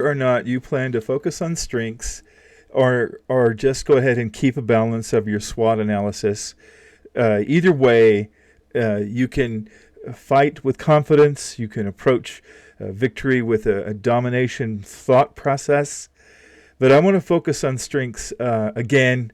or not you plan to focus on strengths, or just go ahead and keep a balance of your SWOT analysis. Either way, you can fight with confidence. You can approach victory with a domination thought process. But I want to focus on strengths again,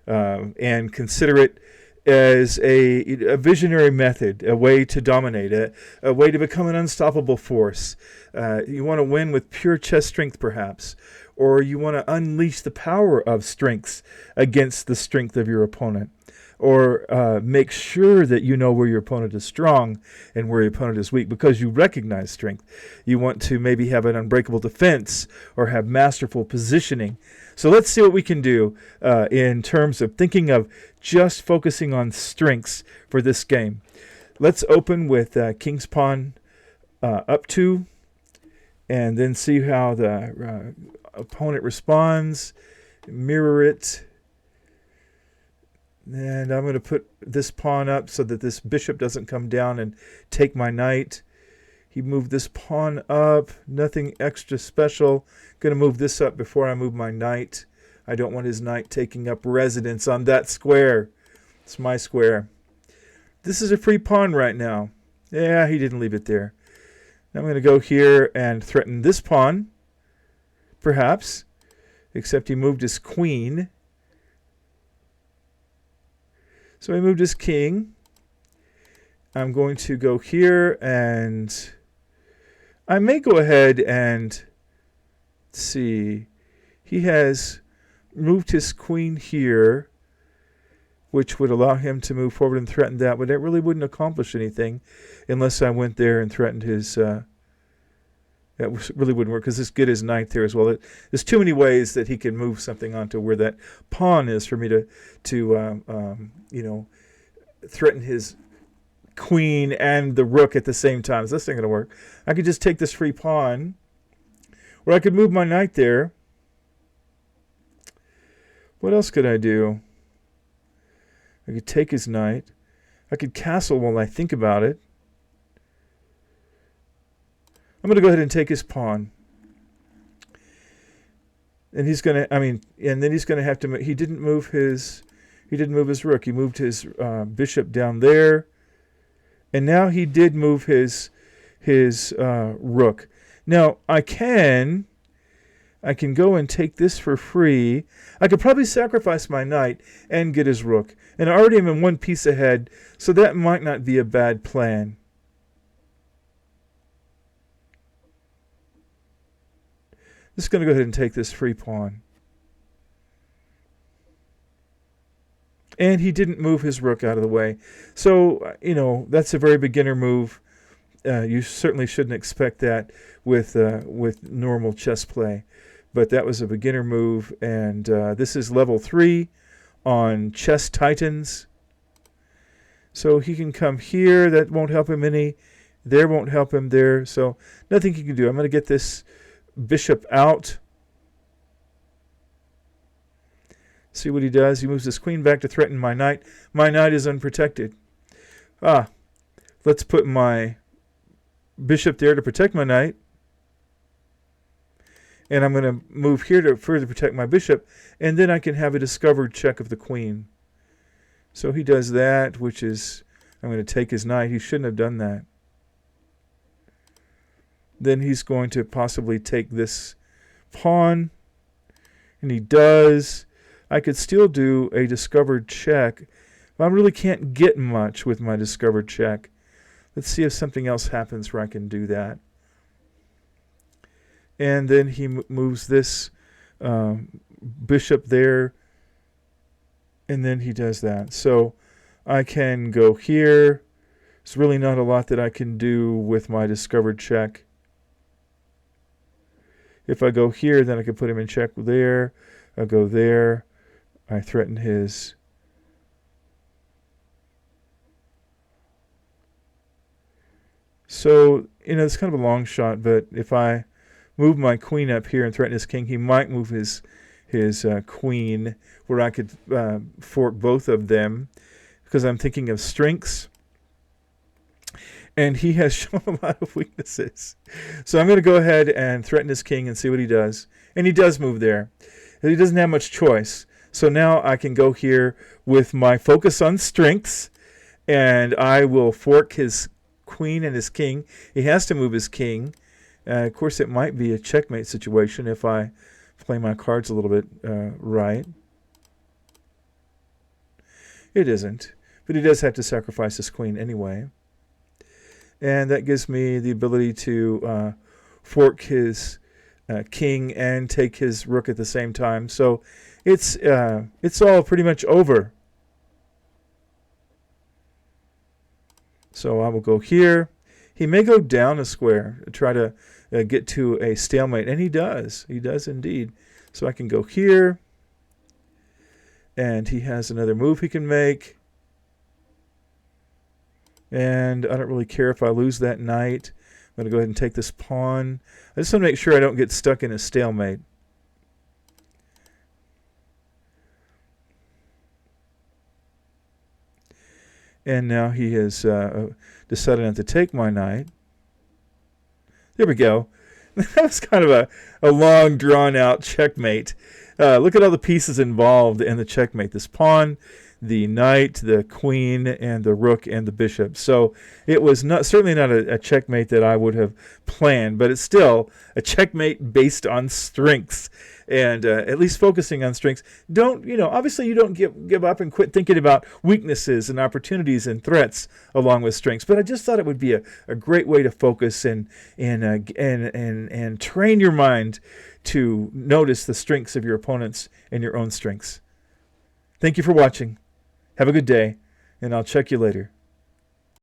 and consider it as a visionary method, a way to dominate, a way to become an unstoppable force. You want to win with pure chest strength, perhaps, or you want to unleash the power of strengths against the strength of your opponent, or make sure that you know where your opponent is strong and where your opponent is weak because you recognize strength. You want to maybe have an unbreakable defense or have masterful positioning. So let's see what we can do in terms of thinking of just focusing on strengths for this game. Let's open with King's Pawn up 2, and then see how the opponent responds. Mirror it. And I'm going to put this pawn up so that this bishop doesn't come down and take my knight. He moved this pawn up. Nothing extra special. Going to move this up before I move my knight. I don't want his knight taking up residence on that square. It's my square. This is a free pawn right now. Yeah, he didn't leave it there. I'm going to go here and threaten this pawn, perhaps, except he moved his queen. So he moved his king. I'm going to go here, and I may go ahead and see. He has moved his queen here, which would allow him to move forward and threaten that, but it really wouldn't accomplish anything unless I went there and threatened his... that really wouldn't work because this get his knight there as well. There's too many ways that he can move something onto where that pawn is for me to threaten his queen and the rook at the same time. So this ain't going to work. I could just take this free pawn, or I could move my knight there. What else could I do? I could take his knight. I could castle while I think about it. I'm going to go ahead and take his pawn. And he's going to, and then he's going to have to, he didn't move his rook. He moved his bishop down there. And now he did move his rook. Now, I can go and take this for free. I could probably sacrifice my knight and get his rook. And I already am in one piece ahead, so that might not be a bad plan. Just going to go ahead and take this free pawn. And he didn't move his rook out of the way. So, that's a very beginner move. You certainly shouldn't expect that with normal chess play. But that was a beginner move. And this is level 3 on Chess Titans. So he can come here. That won't help him any. There won't help him there. So nothing he can do. I'm going to get this bishop out. See what he does. He moves his queen back to threaten my knight. My knight is unprotected. Let's put my bishop there to protect my knight. And I'm going to move here to further protect my bishop. And then I can have a discovered check of the queen. So he does that, which is, I'm going to take his knight. He shouldn't have done that. Then he's going to possibly take this pawn. And he does. I could still do a discovered check. But I really can't get much with my discovered check. Let's see if something else happens where I can do that. And then he moves this bishop there. And then he does that. So I can go here. There's really not a lot that I can do with my discovered check. If I go here, then I can put him in check there. I go there. I threaten his. So, it's kind of a long shot, but if I move my queen up here and threaten his king, he might move his queen, where I could fork both of them, because I'm thinking of strengths. and he has shown a lot of weaknesses. So I'm going to go ahead and threaten his king and see what he does. And he does move there. He doesn't have much choice. So now I can go here with my focus on strengths, and I will fork his queen and his king. He has to move his king. Of course, it might be a checkmate situation if I play my cards a little bit right. It isn't, but he does have to sacrifice his queen anyway. And that gives me the ability to fork his king and take his rook at the same time. So it's all pretty much over. So I will go here. He may go down a square, try to get to a stalemate, and he does. He does indeed. So I can go here, and he has another move he can make. And I don't really care if I lose that knight. I'm going to go ahead and take this pawn. I just want to make sure I don't get stuck in a stalemate. And now he has decided not to take my knight. There we go. That was kind of a long, drawn-out checkmate. Look at all the pieces involved in the checkmate. This pawn, the knight, the queen, and the rook, and the bishop. So it was certainly not a checkmate that I would have planned, but it's still a checkmate based on strengths. And at least focusing on strengths. Obviously you don't give up and quit thinking about weaknesses and opportunities and threats along with strengths. But I just thought it would be a great way to focus and train your mind to notice the strengths of your opponents and your own strengths. Thank you for watching. Have a good day, and I'll check you later.